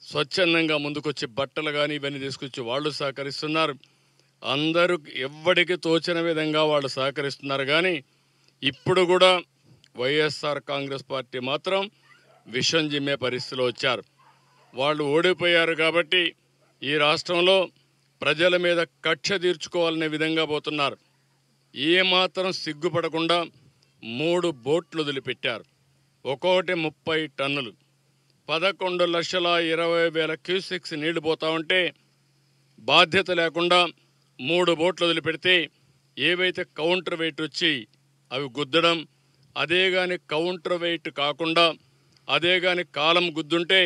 స్వచ్ఛందంగా ముందుకొచ్చి బట్టలు కానీ ఇవన్నీ తీసుకొచ్చి వాళ్ళు సహకరిస్తున్నారు. అందరూ ఎవ్వడికి తోచిన విధంగా వాళ్ళు సహకరిస్తున్నారు. కానీ ఇప్పుడు కూడా వైఎస్ఆర్ కాంగ్రెస్ పార్టీ మాత్రం విషం జిమ్మే పరిస్థితిలో వచ్చారు. వాళ్ళు ఓడిపోయారు కాబట్టి ఈ రాష్ట్రంలో ప్రజల మీద కక్ష తీర్చుకోవాలనే విధంగా పోతున్నారు. ఏమాత్రం సిగ్గుపడకుండా 3 బోట్లు వదిలిపెట్టారు. ఒక్కొక్కటి 30 టన్నులు, 11,20,000 క్యూసెక్స్ నీళ్లు పోతా ఉంటే బాధ్యత లేకుండా 3 బోట్లు వదిలిపెడితే ఏవైతే కౌంటర్ వెయిట్ వచ్చి అవి గుద్దడం, అదే కానీ కౌంటర్ వెయిట్ కాకుండా అదే కానీ కాలం గుద్దుంటే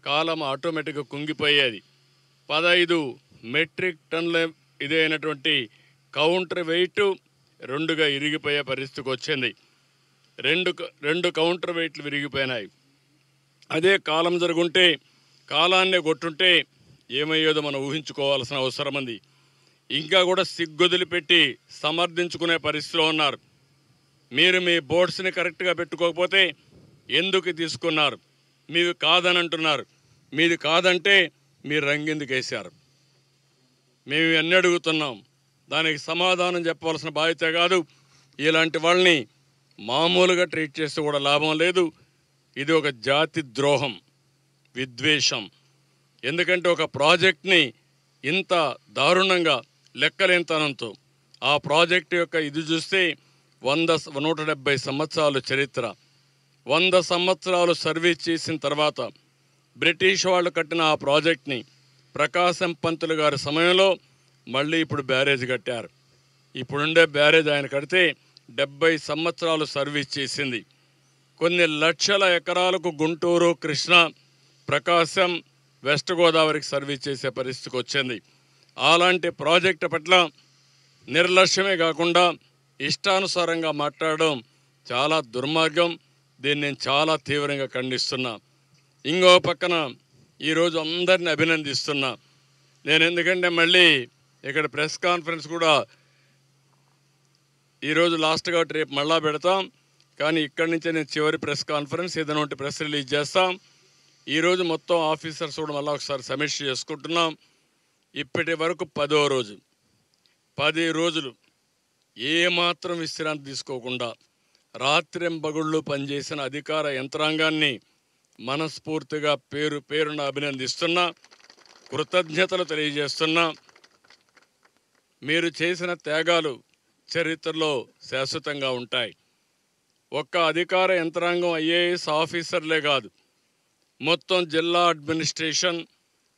కాలం ఆటోమేటిక్గా కుంగిపోయేది. 15 మెట్రిక్ టన్నుల ఇదైనటువంటి కౌంటర్ వెయిట్ 2గా ఇరిగిపోయే పరిస్థితికి వచ్చింది. రెండు కౌంటర్ వెయిట్లు విరిగిపోయినాయి. అదే కాలం జరుగుంటే కాలాన్నే కొట్టుంటే ఏమయ్యేదో మనం ఊహించుకోవాల్సిన అవసరం ఉంది. ఇంకా కూడా సిగ్గొదిలిపెట్టి సమర్థించుకునే పరిస్థితిలో ఉన్నారు. మీరు మీ బోర్డ్స్ని కరెక్ట్గా పెట్టుకోకపోతే ఎందుకు తీసుకున్నారు, మీవి కాదని అంటున్నారు. మీది కాదంటే మీరు రంగెందుకు వేశారు? మేము అన్నీ అడుగుతున్నాం. దానికి సమాధానం చెప్పవలసిన బాధ్యత కాదు. ఇలాంటి వాళ్ళని మామూలుగా ట్రీట్ చేస్తే కూడా లాభం లేదు. ఇది ఒక జాతి ద్రోహం, విద్వేషం. ఎందుకంటే ఒక ప్రాజెక్ట్ని ఇంత దారుణంగా లెక్కలేనితనంతో ఆ ప్రాజెక్టు యొక్క ఇది చూస్తే 170 సంవత్సరాలు చరిత్ర, 100 సంవత్సరాలు సర్వీస్ చేసిన తర్వాత బ్రిటిష్ వాళ్ళు కట్టిన ఆ ప్రాజెక్ట్ని ప్రకాశం పంతులు గారి సమయంలో మళ్ళీ ఇప్పుడు బ్యారేజ్ కట్టారు. ఇప్పుడుండే బ్యారేజ్ ఆయన కడితే 70 సంవత్సరాలు సర్వీస్ చేసింది. కొన్ని లక్షల ఎకరాలకు గుంటూరు, కృష్ణా, ప్రకాశం, వెస్ట్ గోదావరికి సర్వీస్ చేసే పరిస్థితికి వచ్చింది. అలాంటి ప్రాజెక్టు పట్ల నిర్లక్ష్యమే కాకుండా ఇష్టానుసారంగా మాట్లాడడం చాలా దుర్మార్గం. దీన్ని నేను చాలా తీవ్రంగా ఖండిస్తున్నా. ఇంకో పక్కన ఈరోజు అందరిని అభినందిస్తున్నా నేను. ఎందుకంటే మళ్ళీ ఇక్కడ ప్రెస్ కాన్ఫరెన్స్ కూడా ఈరోజు లాస్ట్ కాబట్టి రేపు మళ్ళా పెడతాం. కానీ ఇక్కడి నుంచే నేను చివరి ప్రెస్ కాన్ఫరెన్స్ ఏదైనా ఉంటే ప్రెస్ రిలీజ్ చేస్తాం. ఈరోజు మొత్తం ఆఫీసర్స్ కూడా మళ్ళీ ఒకసారి సమీక్ష చేసుకుంటున్నాం. ఇప్పటి వరకు 10వ రోజు, 10 రోజులు ఏమాత్రం విశ్రాంతి తీసుకోకుండా రాత్రింబగుళ్ళు పనిచేసిన అధికార యంత్రాంగాన్ని మనస్ఫూర్తిగా పేరున అభినందిస్తున్నా, కృతజ్ఞతలు తెలియజేస్తున్నా. మీరు చేసిన త్యాగాలు చరిత్రలో శాశ్వతంగా ఉంటాయి. ఒక్క అధికార యంత్రాంగం ఐఏఎస్ ఆఫీసర్లే కాదు, మొత్తం జిల్లా అడ్మినిస్ట్రేషన్,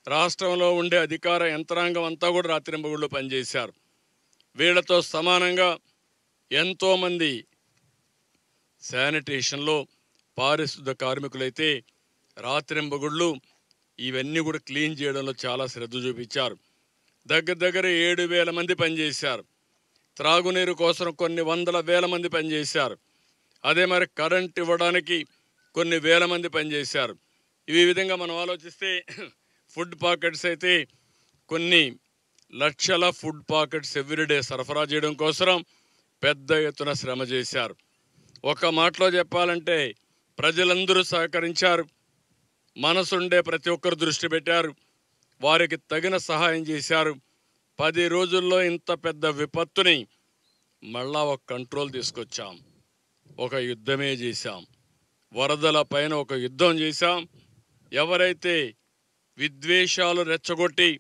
రాష్ట్రంలో ఉండే అధికార యంత్రాంగం అంతా కూడా రాత్రింబగుళ్ళు పనిచేశారు. వీళ్లతో సమానంగా ఎంతోమంది శానిటేషన్లో పారిశుద్ధ కార్మికులైతే రాత్రింబగుళ్ళు ఇవన్నీ కూడా క్లీన్ చేయడంలో చాలా శ్రద్ధ చూపించారు. దగ్గర 7,000 మంది పనిచేశారు. త్రాగునీరు కోసం కొన్ని వందల వేల మంది పనిచేశారు. అదే మరి కరెంట్ ఇవ్వడానికి కొన్ని వేల మంది పనిచేశారు. ఈ విధంగా మనం ఆలోచిస్తే ఫుడ్ పాకెట్స్ అయితే కొన్ని లక్షల ఫుడ్ పాకెట్స్ ఎవ్రీడే సరఫరా చేయడం కోసం పెద్ద ఎత్తున శ్రమ చేశారు. ఒక మాటలో చెప్పాలంటే ప్రజలందరూ సహకరించారు. మనసుండే ప్రతి ఒక్కరు దృష్టి పెట్టారు, వారికి తగిన సహాయం చేశారు. 10 రోజుల్లో ఇంత పెద్ద విపత్తుని మళ్ళా ఒక కంట్రోల్ తీసుకొచ్చాం. ఒక యుద్ధమే చేశాం. వరదల పైన ఒక యుద్ధం చేశాం. ఎవరైతే విద్వేషాలు రెచ్చగొట్టి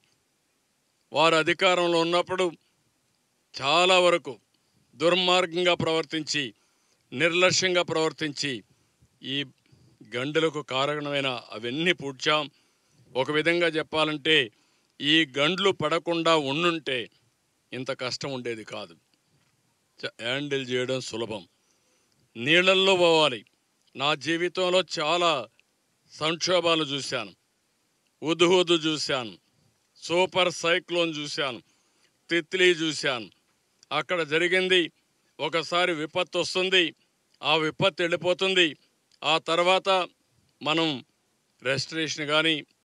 వారు అధికారంలో ఉన్నప్పుడు చాలా వరకు దుర్మార్గంగా ప్రవర్తించి, నిర్లక్ష్యంగా ప్రవర్తించి ఈ గండులకు కారణమైన అవన్నీ పూడ్చాం. ఒక విధంగా చెప్పాలంటే ఈ గండ్లు పడకుండా ఉండుంటే ఇంత కష్టం ఉండేది కాదు. హ్యాండిల్ చేయడం సులభం. నీళ్ళల్లో పోవాలి. నా జీవితంలో చాలా సంక్షోభాలు చూశాను. ఉదుహుదు చూశాను, సూపర్ సైక్లోన్ చూశాను, తిత్లీ చూశాను. అక్కడ జరిగింది, ఒకసారి విపత్తు వస్తుంది, ఆ విపత్తు వెళ్ళిపోతుంది. ఆ తర్వాత మనం రెస్టరేషన్ కానీ